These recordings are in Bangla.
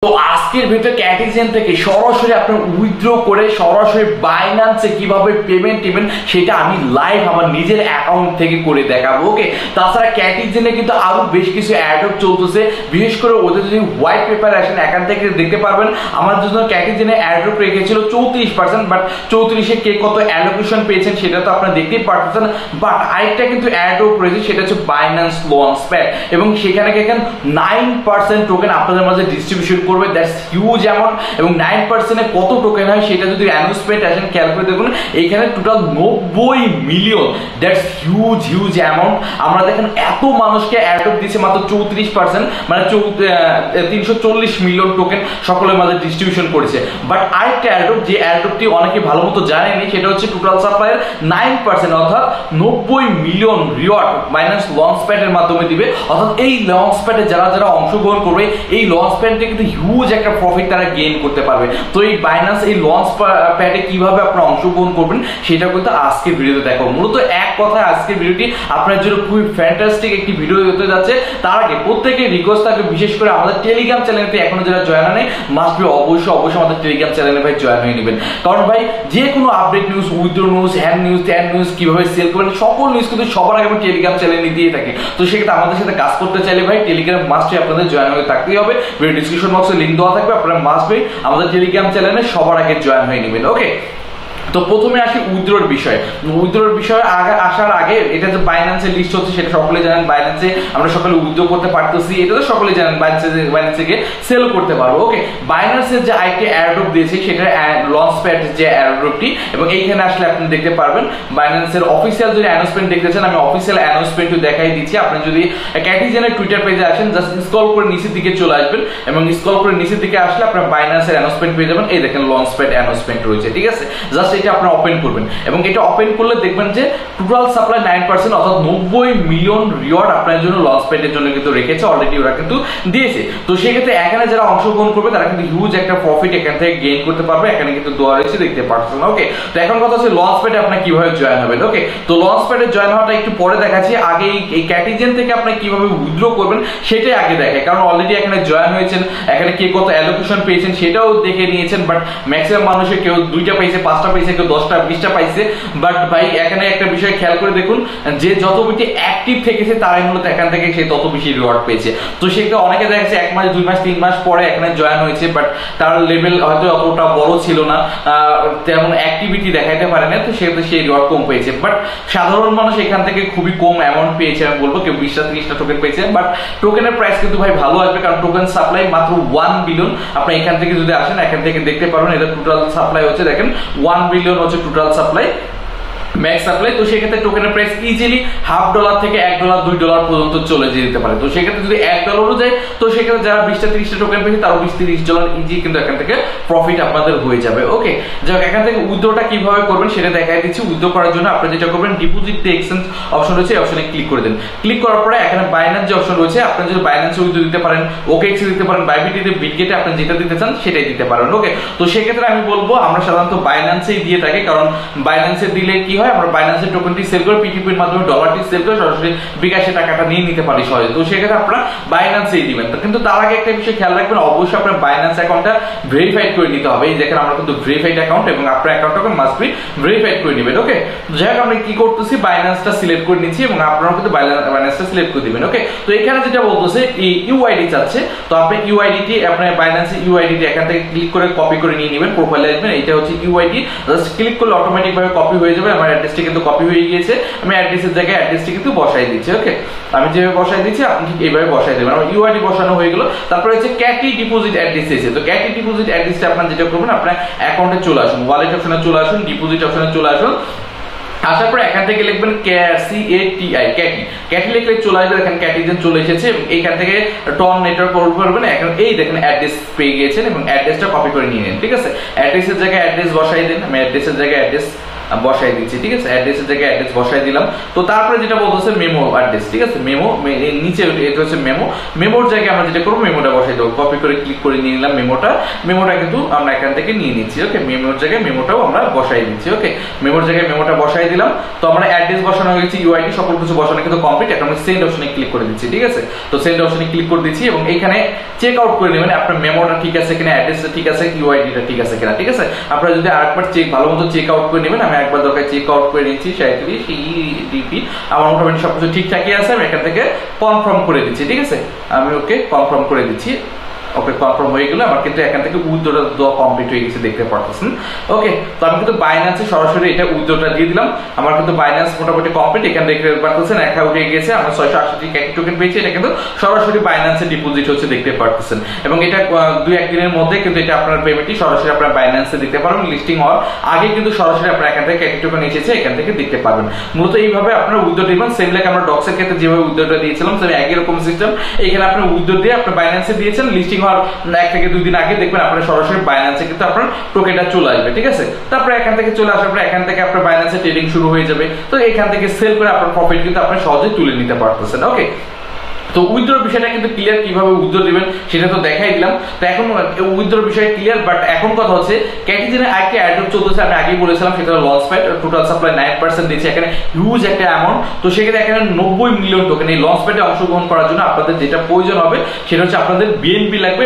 তো আজকের ভিডিও ক্যাটিজেন থেকে সরাসরি আপনি উইথড্র করে সরাসরি বাইন্যান্সে কিভাবে পেমেন্ট দিবেন সেটা আমি লাইভ আমার নিজের অ্যাকাউন্ট থেকে করে দেখাবো। ওকে, তাছাড়া ক্যাটিজেনে কিন্তু আরো বেশ কিছু অ্যাডপ চলতেছে, বিশেষ করে ওদের যদি হোয়াইট পেপার আসেন এখান থেকে দেখতে পারবেন। আমার জন্য ক্যাটিজেনে অ্যাডপ রেখেছিল 34%, বাট 34-এ কে কত অ্যালোকেশন পেয়েছেন সেটা তো আপনারা দেখতেই পারতেছেন। বাট আরেকটা কিন্তু অ্যাডপ রয়েছে, সেটা হচ্ছে বাইন্যান্স লঞ্চপ্যাড, এবং সেখানে দেখেন 9% টোকেন আপনাদের মাঝে ডিস্ট্রিবিউশন করবে। দ্যাটস হিউজ অ্যামাউন্ট, এবং 9%-এ কত টোকেন হয় সেটা যদি অ্যানাউন্সমেন্ট আসেন খেয়াল করে দেখুন, এইখানে total 90 million. That's huge amount. আমরা দেখেন এত মানুষকে অ্যাডপ দিচ্ছে মাত্র 34%, মানে 340 মিলিয়ন টোকেন সকলের মাঝে ডিস্ট্রিবিউশন করেছে। বাট আরেকটা অ্যাডপ, যে অ্যাডপটি অনেকে ভালো মতো জানেনি, সেটা হচ্ছে টোটাল সাপ্লাইয়ের 9%, অর্থাৎ 90 মিলিয়ন রিওয়ার্ড বাইন্যান্স লঞ্চপ্যাডের মাধ্যমে দিবে। অর্থাৎ এই লঞ্চপ্যাডে যারা যারা অংশগ্রহণ করবে, এই লঞ্চপ্যাডে কিন্তু হিউজ একটা প্রফিট তারা গেইন করতে পারবে। তো এই বাইন্যান্স এই লঞ্চ প্যাডে কিভাবে আপনারা অংশগ্রহণ করবেন সেটা কিন্তু আজকের ভিডিওতে দেখো। মূলত এক কথায় আজকের ভিডিওটি আপনার জন্য খুবই ফ্যান্টাস্টিক একটি ভিডিও হতে যাচ্ছে। তার আগে প্রত্যেকের রিকোয়েস্ট থাকবে, বিশেষ করে আমাদের টেলিগ্রাম চ্যানেলতে এখনো যারা জয়েন হয়নি, মাস্ট বি অবশ্যই আমাদের টেলিগ্রাম চ্যানেলে ভাই জয়েন হয়ে নেবেন। কারণ ভাই যে কোনো update news, withdraw news, hand news, tan news, কিভাবে সেল করবেন, সকল নিউজ কিন্তু সবার আগে আমি টেলিগ্রাম চ্যানেলে দিয়ে থাকি। তো সেক্ষেত্রে আমাদের সাথে কাজ করতে চাইলে ভাই টেলিগ্রাম মাস্ট আপনাদের জয়েন হয়ে থাকতেই হবে। ভিডিও ডিসক্রিপশন বক্সে লিংক দেওয়া থাকবে, আপনারা মাস্ট বি আমাদের টেলিগ্রাম চ্যানেলে সবার আগে জয়েন হয়ে নেবেন। ওকে, তো প্রথমে আসি উইথড্রর বিষয়ে। উইথড্রর বিষয়ে আসার আগে, এটা যে বাইন্যান্সের লিস্ট হচ্ছে সেটা সকলে জানেন। বাইন্যান্সে আমরা সকলে উইথড্র করতে পারতেছি, এটা তো সকলে জানেন। বাইন্যান্সে গিয়ে সেল করতে পারবো। ওকে, বাইন্যান্সের যে আইটি অ্যাড্রপ দিয়েছে সেটা লঞ্চপ্যাড যে অ্যাড্রপটি, এবং এইখানে আসলে আপনি দেখতে পারবেন বাইন্যান্সের অফিসিয়াল যদি অ্যানাউন্সমেন্ট দেখতে চান, আমি অফিসিয়াল অ্যানাউন্সমেন্টও দেখাই দিচ্ছি। আপনি যদি ক্যাটিজেনের টুইটার পেজে আসেন, জাস্ট স্ক্রল করে নিচের দিকে চলে আসবেন, এবং স্ক্রল করে নিচের দিকে আসলে আপনার বাইন্যান্সের অ্যানাউন্সমেন্ট পেয়ে যাবেন। এই দেখেন লঞ্চপ্যাড অ্যানাউন্সমেন্ট রয়েছে, ঠিক আছে। জাস্ট এটা আপনারা ওপেন করবেন, এবং এটা ওপেন করলে দেখবেন যে টোটাল সাপ্লাই 9%, অর্থাৎ 90 মিলিয়ন রিওয়ার্ড আপনার জন্য লঞ্চপ্যাডের জন্য কিন্তু রেখেছে, অলরেডি ওরা কিন্তু দিয়েছে। তো সেক্ষেত্রে এখানে যারা অংশগ্রহণ করবে তারা কিন্তু হিউজ একটা প্রফিট এখান থেকে গেইন করতে পারবে। এখানে কিন্তু দেওয়া রয়েছে, দেখতে পাচ্ছেন। ওকে, তো এখন কথা হচ্ছে লঞ্চপ্যাডে আপনার কিভাবে জয়েন হবেন। ওকে, তো লঞ্চপ্যাডে জয়েন হওয়াটা একটু পরে দেখাচ্ছি। আগে এই ক্যাটিজেন থেকে আপনি কিভাবে উইথড্র করবেন সেটাই আগে দেখে, কারণ অলরেডি এখানে জয়েন হয়েছেন, এখানে কে কত অ্যালোকেশন পেয়েছেন সেটাও দেখে নিয়েছেন। বাট ম্যাক্সিমাম মানুষের কেউ 2টা পেয়েছে, 5টা পেয়েছে, কেউ 10টা 20টা পাইছে। বাট ভাই এখানে একটা বিষয় খেয়াল করে দেখুন, যে যত বেশি অ্যাক্টিভ থেকেছে তারাই মূলত এখান থেকে সে তত বেশি রিওয়ার্ড পেয়েছে। তো সেটা অনেকে দেখা গেছে 1 মাস 2 মাস 3 মাস পরে এখানে জয়েন হয়েছে, বাট তার লেভেল হয়তো অতটা বড় ছিল না, তেমন অ্যাক্টিভিটি দেখাইতে পারে না, তো সেক্ষেত্রে সেই রিওয়ার্ড কম পেয়েছে। বাট সাধারণ মানুষ এখান থেকে খুবই কম অ্যামাউন্ট পেয়েছে, আমি বলবো কেউ 20টা 30টা টোকেন পেয়েছে। বাট টোকেনের প্রাইস কিন্তু ভাই ভালো আসবে, কারণ টোকেন সাপ্লাই মাত্র 1 বিলিয়ন। আপনি এখান থেকে যদি আসেন, এখান থেকে দেখতে পারবেন এটা টোটাল সাপ্লাই হচ্ছে, দেখেন 1 বিলিয়ন হচ্ছে টোটাল সাপ্লাই, ম্যাক্স সাপ্লাই। তো সেক্ষেত্রে টোকেনের প্রাইস ইজিলি $0.5 থেকে $1 $2 পর্যন্ত চলে যেতে পারে। তো সেক্ষেত্রে যদি $1 যায়, তো সেক্ষেত্রে যারা 20টা 30টা টোকেন পেয়েছে তারও $20-30 ইজি কিন্তু এখান থেকে প্রফিট আপনাদের হয়ে যাবে। ওকে, যাক এখান থেকে উইথড্রটা কিভাবে করবেন সেটা দেখাই দিচ্ছি। উইথড্র করার জন্য আপনি যেটা করবেন, ডিপোজিট টু এক্সচেঞ্জ অপশন রয়েছে, এই অপশনে ক্লিক করে দেন। ক্লিক করার পরে এখানে বাইন্যান্স যে অপশন রয়েছে, আপনি যদি বাইন্যান্সে উইথড্র দিতে পারেন, ওকেএক্স দিতে পারেন, বাইবিটিতে, বিটগেটে, আপনি যেটা দিতে চান সেটাই দিতে পারেন। ওকে, তো সেক্ষেত্রে আমি বলবো আমরা সাধারণত বাইন্যান্সেই দিয়ে থাকি, কারণ বাইন্যান্সে দিলে কি হয়, আমরা বাইন্যান্সের টোকেনটি সেল করে পিটিপির মাধ্যমে ডলারটি সেল করে সরাসরি বিকাশে টাকাটা নিয়ে নিতে পারি সহজে। তো সেক্ষেত্রে আপনারা বাইন্যান্সেই দিবেন। কিন্তু তার আগে একটা বিষয় খেয়াল রাখবেন, অবশ্যই আপনার বাইন্যান্স অ্যাকাউন্টটা ভেরিফাইড করে নিতে হবে। এই দেখেন আমরা কিন্তু ভেরিফাইড অ্যাকাউন্ট, এবং আপনার অ্যাকাউন্টটাকে মাস্ট বি ভেরিফাইড করে নেবেন। ওকে, যাই হোক আমরা কি করতেছি, বাইন্যান্সটা সিলেক্ট করে নিচ্ছি, এবং আপনারাও কিন্তু বাইন্যান্সটা সিলেক্ট করে দিবেন। ওকে, তো এখানে যেটা বলতেছে ইউআইডি চাচ্ছে, তো আপনি ইউআইডিটি আপনার বাইন্যান্সের ইউআইডিটি এখান থেকে ক্লিক করে কপি করে নিয়ে নেবেন, প্রোফাইলে আসবেন, এটা হচ্ছে ইউআইডি। জাস্ট ক্লিক করলে অটোমেটিক ভাবে কপি হয়ে যাবে। আমার অ্যাড্রেসটি কিন্তু কপি হয়ে গিয়েছে, আমি অ্যাড্রেসের জায়গায় অ্যাড্রেসটি কিন্তু বসাই দিচ্ছি। ওকে, আমি যেভাবে বসাই দিচ্ছি আপনি ঠিক এইভাবে বসাই দেবেন। আমার ইউআইডি বসানো হয়ে গেল। তারপরে হচ্ছে ক্যাটি ডিপোজিট অ্যাড্রেস এসেছে। তো ক্যাটি ডিপোজিট অ্যাড্রেসটা আপনারা যেটা করবেন, আপনার অ্যাকাউন্টে চলে আসুন, ওয়ালেট অপশনে চলে আসুন, ডিপোজিট অপশনে চলে আসুন। আসার পরে এখান থেকে লিখবেন ক্যাটি লিখলে চলে আসবে। এখানে ক্যাটিজেন চলে এসেছে, এবং এইখান থেকে টন নেটওয়ার্ক করবেন। এখন এই দেখেন অ্যাড্রেস পেয়ে গিয়েছেন, এবং অ্যাড্রেসটা কপি করে নিয়ে নেন, ঠিক আছে। অ্যাড্রেসের জায়গায় অ্যাড্রেস বসাই দেন, আমি অ্যাড্রেসের জায়গায় অ্যাড্রেস বসাই দিচ্ছি, ঠিক আছে। অ্যাড্রেসের জায়গায় অ্যাড্রেস বসাই দিলাম। তো তারপরে যেটা বলতেছে মেমো অ্যাড্রেস, ঠিক আছে। মেমো নিচে এটা হচ্ছে মেমোর জায়গায় আমরা যেটা করবো মেমোটা বসাই দেবো। কপি করে ক্লিক করে নিয়ে নিলাম মেমোটা কিন্তু আমরা এখান থেকে নিয়ে নিচ্ছি, ওকে। মেমোর জায়গায় মেমোটাও আমরা বসাই দিচ্ছি, ওকে। মেমোর জায়গায় মেমোটা বসাই দিলাম। তো আমরা অ্যাড্রেস বসানো হয়ে গেছে, ইউআইডি সকল কিছু বসানো কিন্তু কমপ্লিট। এখন আমি সেন্ড অপশনে ক্লিক করে দিচ্ছি, ঠিক আছে। তো সেন্ড অপশনে ক্লিক করে দিচ্ছি এবং এখানে চেক আউট করে নেবেন আপনার মেমোটা ঠিক আছে কিনা, অ্যাড্রেসটা ঠিক আছে, ইউআইডিটা ঠিক আছে কিনা, ঠিক আছে। আপনারা যদি আরেকবার ভালো মতো চেক আউট করে নেবেন, আমি একবার দরকার চেক আউট করে নিচ্ছি 37 CEDP, আমার মোটামুটি সবকিছু ঠিকঠাকই আছে। আমি এখান থেকে কনফার্ম করে দিচ্ছি, ঠিক আছে। আমি ওকে কনফার্ম করে দিচ্ছি, ওকে। কনফার্ম হয়ে গেল, আমার কিন্তু এখান থেকে উইথড্রটা দেওয়া কমপ্লিট হয়ে গেছে, দেখতে পারতেছেন, ওকে। তো আমি কিন্তু বাইন্যান্সে সরাসরি এটা উইথড্রটা দিয়ে দিলাম। আমার কিন্তু বাইন্যান্স মোটামুটি কমপ্লিট, এখানে দেখতে পারতেছেন একা উঠে গেছে। আমরা 680 ক্যাটি টোকেন পেয়েছি, এটা কিন্তু সরাসরি বাইন্যান্সে ডিপোজিট হচ্ছে, দেখতে পারতেছেন। এবং এটা 2-1 দিনের মধ্যে কিন্তু এটা আপনার পেমেন্টটি সরাসরি আপনার বাইন্যান্সে দিতে পারবেন। লিস্টিং হওয়ার আগে কিন্তু সরাসরি আপনার এখান থেকে ক্যাটি টোকেন এসেছে, এখান থেকে দেখতে পারবেন। মূলত এইভাবে আপনারা উইথড্র দিবেন, সেম লাইক আমরা ডক্সের ক্ষেত্রে যেভাবে উইথড্রটা দিয়েছিলাম সেম একই রকম সিস্টেম। এখানে আপনার উইথড্র দিয়ে আপনার বাইন্যান্সে দিয়েছেন, লিস্টিং হওয়ার 1 থেকে 2 দিন আগে দেখবেন আপনার সরাসরি বাইন্যান্সে কিন্তু আপনার টোকেনটা চলে আসবে, ঠিক আছে। তারপরে এখান থেকে চলে আসার পরে এখান থেকে আপনার বাইন্যান্সে ট্রেডিং শুরু হয়ে যাবে। তো এখান থেকে সেল করে আপনার প্রফিট কিন্তু আপনি সহজেই তুলে নিতে পারতেছেন, ওকে। তো উইথড্রর বিষয়টা কিন্তু ক্লিয়ার, কিভাবে উইথড্র দিবেন সেটা তো দেখাই দিলাম। তো এখন উইথড্রর বিষয় ক্লিয়ার, বাট এখন কথা হচ্ছে ক্যাটিজেনের আরেকটা অ্যাড্রপ চলতেছে, আমি আগেই বলেছিলাম, সেটা হলো লঞ্চপ্যাড। টোটাল সাপ্লাই 9% দিচ্ছে, এখানে হিউজ একটা অ্যামাউন্ট। তো সেক্ষেত্রে এখানে 90 মিলিয়ন টোকেন এই লঞ্চপ্যাডে অংশগ্রহণ করার জন্য আপনাদের যেটা প্রয়োজন হবে সেটা হচ্ছে আপনাদের বিএনপি লাগবে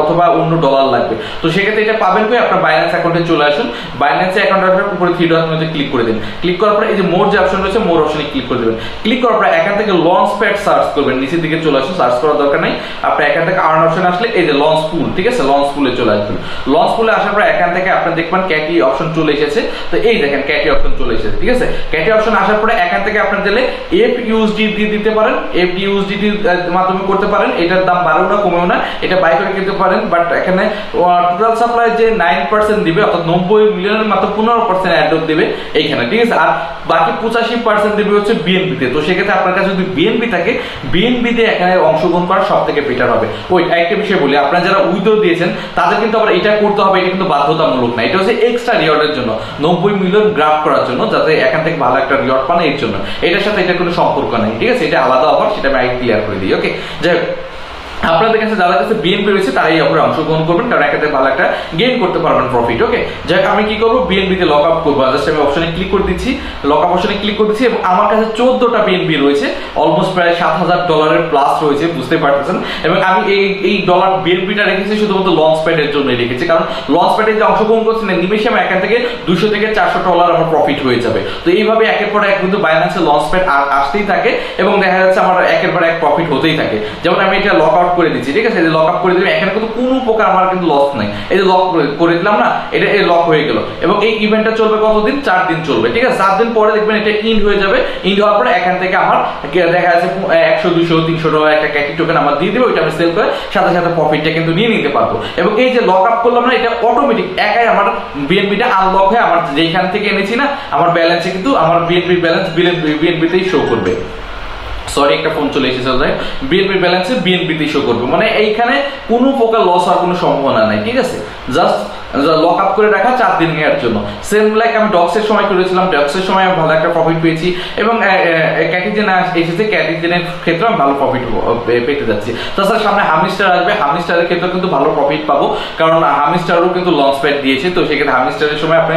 অথবা অন্য ডলার লাগবে। তো সেক্ষেত্রে এটা পাবেন কি, আপনার বাইন্যান্স অ্যাকাউন্টে চলে আসুন। বাইন্যান্স অ্যাকাউন্ট আসার উপরে 3 ডট মধ্যে ক্লিক করে দিন। ক্লিক করার পরে এই যে মোর যে অপশন রয়েছে, মোর অপশনে ক্লিক করে দেবেন। ক্লিক করার পরে এখান থেকে লঞ্চপ্যাড সার্চ করবেন, নিচের দিকে চলে আসুন, সার্চ করার দরকার নাই। আপনি এখান থেকে আর্ন অপশন আসলে এই যে লঞ্চ পুল, ঠিক আছে, লঞ্চ পুলে চলে আসবেন। লঞ্চ পুলে আসার পর এখান থেকে আপনি দেখবেন ক্যাটি অপশন চলে এসেছে। তো এই দেখেন ক্যাটি অপশন চলে এসেছে, ঠিক আছে। ক্যাটি অপশন আসার পরে এখান থেকে আপনি দিলে FUSD দিয়ে দিতে পারেন, FUSD মাধ্যমে করতে পারেন। এটার দাম বাড়েও না কমেও না, এটা বাই করে কিনতে পারেন। বাট এখানে টোটাল সাপ্লাই যে 9% দিবে, অর্থাৎ 90 মিলিয়নের মাত্র 15% অ্যাড্রপ দিবে এইখানে, ঠিক আছে। আর বাকি 85% দিবে হচ্ছে বিএনপিতে। তো সেক্ষেত্রে আপনার কাছে যদি বিএনপি থাকে, বিএনপিতে এখানে অংশগ্রহণ করা সব থেকে বেটার হবে। ওই একটা বিষয় বলি, আপনারা যারা উইথড্র দিয়েছেন তাদের কিন্তু আবার এটা করতে হবে, এটা কিন্তু বাধ্যতামূলক না। এটা হচ্ছে এক্সট্রা রিওয়ার্ডের জন্য, 90 মিলিয়ন গ্রাফ করার জন্য, যাতে এখান থেকে ভালো একটা রিওয়ার্ড পান, এর জন্য। এটার সাথে এটা কোনো সম্পর্ক নাই, ঠিক আছে। এটা আলাদা অফার, সেটা আমি আগে ক্লিয়ার করে দিই, ওকে। যাই হোক, আপনাদের কাছে যাদের কাছে বিএনপি রয়েছে তারাই আপনারা অংশগ্রহণ করবেন, কারণ এখানে ভালো একটা গেইন করতে পারবেন প্রফিট, ওকে। যাই আমি কি করবো, বিএনপিতে লক আপ করবো। জাস্ট আমি অপশনে ক্লিক করে দিচ্ছি, লক আপ অপশনে ক্লিক করে দিচ্ছি এবং আমার কাছে 14টা বিএনপি রয়েছে, অলমোস্ট প্রায় $7,000 প্লাস রয়েছে, বুঝতে পারতেছেন। এবং আমি এই ডলার বিএনপিটা রেখেছি শুধুমাত্র লঞ্চ প্যাডের জন্য রেখেছি, কারণ লঞ্চ প্যাডে যে অংশগ্রহণ করছি না, নিমেষে আমার এখান থেকে $200 থেকে $400 আমার প্রফিট হয়ে যাবে। তো এইভাবে একের পর এক কিন্তু বাইন্যান্সে লঞ্চ প্যাড আসতেই থাকে এবং দেখা যাচ্ছে আমার একের পর এক প্রফিট হতেই থাকে। যেমন আমি এটা লক আউট করে দিচ্ছি, ঠিক আছে। লক আপ করে দিলাম, এখানে কিন্তু কোনো প্রকার আমার কিন্তু লস নাই। এই যে লক করে দিলাম না, এটা লক হয়ে গেল। এবং এই ইভেন্টটা চলবে কতদিন, 4 দিন চলবে, ঠিক আছে। 4 দিন পরে দেখবেন এটা ইন্ড হয়ে যাবে। ইন্ড হওয়ার পরে এখান থেকে আমার দেখা যাচ্ছে $100, $200, $300 একটা ক্যাটি টোকেন আমার দিয়ে দেবে, ওইটা আমি সেল করে সাথে সাথে প্রফিটটা কিন্তু নিয়ে নিতে পারবো। এবং এই যে লক আপ করলাম না, এটা অটোমেটিক একাই আমার বিএনপিটা আনলক হয়ে আমার যেখান থেকে এনেছি না, আমার ব্যালেন্সে কিন্তু আমার বিএনপি ব্যালেন্স বিএনপিতেই শো করবে। সরি, একটা ফোন চলে এসেছে, বিএনপি ব্যালেন্সে বিএনপিতে শো করবে, মানে এইখানে কোনো প্রকার লস হওয়ার কোনো সম্ভাবনা নাই, ঠিক আছে। জাস্ট লক আপ করে রাখা 4 দিন এর জন্য। সেম লাইক আমি ডক্সের সময় করেছিলাম, ডক্সের সময় আমি ভালো একটা প্রফিট পেয়েছি এবং ক্যাটিজেন এসেছে, ক্যাটিজেনের ক্ষেত্রে আমি ভালো প্রফিট পেতে যাচ্ছি। তাছাড়া সামনে হামিস্টার আসবে, হামিস্টারের ক্ষেত্রে কিন্তু ভালো প্রফিট পাবো, কারণ হামিস্টারও কিন্তু লঞ্চ প্যাড দিয়েছে। তো সেক্ষেত্রে হামিস্টারের সময় আপনি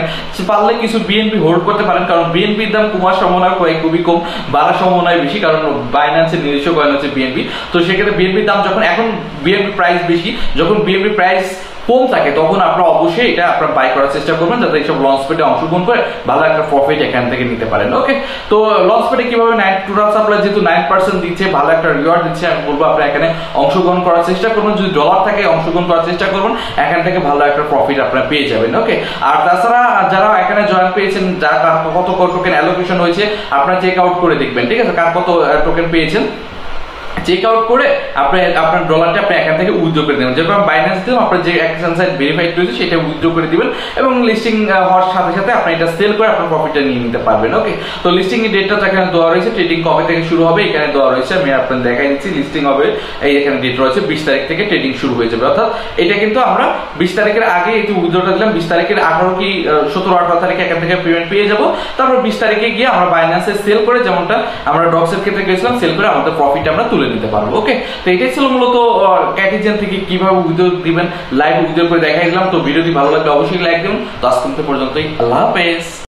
পারলে কিছু বিএনপি হোল্ড করতে পারেন, কারণ বিএনপির দাম কমার সম্ভাবনা খুবই কম, বাড়ার সম্ভাবনা বেশি, কারণ বাইন্যান্সের নিজস্ব কয়েন হচ্ছে বিএনপি। তো সেক্ষেত্রে বিএনপির দাম যখন, এখন বিএনপি প্রাইস বেশি, যখন বিএনপি প্রাইস কম থাকে তখন আপনারা অবশ্যই এটা আপনারা বাই করার চেষ্টা করবেন, যাতে এইসব লঞ্চ প্যাডে অংশগ্রহণ করে ভালো একটা প্রফিট এখান থেকে নিতে পারেন, ওকে। তো লঞ্চ প্যাডে কিভাবে টোটাল সাপ্লাই যেহেতু 9% দিচ্ছে, ভালো একটা রিওয়ার্ড দিচ্ছে, আমি বলবো আপনারা এখানে অংশগ্রহণ করার চেষ্টা করবেন। যদি ডলার থাকে অংশগ্রহণ করার চেষ্টা করবেন, এখান থেকে ভালো একটা প্রফিট আপনারা পেয়ে যাবেন, ওকে। আর তাছাড়া যারা এখানে জয়েন পেয়েছেন, যারা কত টোকেন অ্যালোকেশন হয়েছে আপনারা চেক আউট করে দেখবেন, ঠিক আছে, কার কত টোকেন পেয়েছেন। চেক আউট করে আপনার ডলারটা আপনি এখান থেকে উইথড্র করে দেবেন। যেরকম বাইন্যান্স দিলাম, আপনার যে এক্সচেঞ্জ সাইট ভেরিফাইড রয়েছে সেটা উইথড্র করে দিবেন এবং লিস্টিং হওয়ার সাথে সাথে আপনি এটা সেল করে আপনার প্রফিটটা নিয়ে নিতে পারবেন। ওকে, তো লিস্টিং এর ডেটটা এখানে দেওয়া রয়েছে, ট্রেডিং কবে থেকে শুরু হবে এখানে দেওয়া রয়েছে, আমি আপনাদের দেখাই দিচ্ছি। লিস্টিং হবে এই এখানে ডেট রয়েছে 20 তারিখ থেকে ট্রেডিং শুরু হয়ে যাবে, অর্থাৎ এটা কিন্তু আমরা 20 তারিখের আগে এই যে উইথড্রটা দিলাম 20 তারিখের 18 কি 17-18 তারিখে এখান থেকে পেমেন্ট পেয়ে যাব। তারপর 20 তারিখে গিয়ে আমরা বাইন্যান্সে সেল করে, যেমনটা আমরা ডক্সের ক্ষেত্রে গেছিলাম, সেল করে আমাদের প্রফিট আমরা তুলে নিতে পারবো। ওকে, তো এটাই ছিল মূলত ক্যাটিজেন থেকে কিভাবে উইথড্র দিবেন, লাইভ উইথড্র করে দেখাই দিলাম। তো ভিডিওটি ভালো লাগলে অবশ্যই লাইক দিন। তো আজকে পর্যন্তই, আল্লাহ হাফেজ।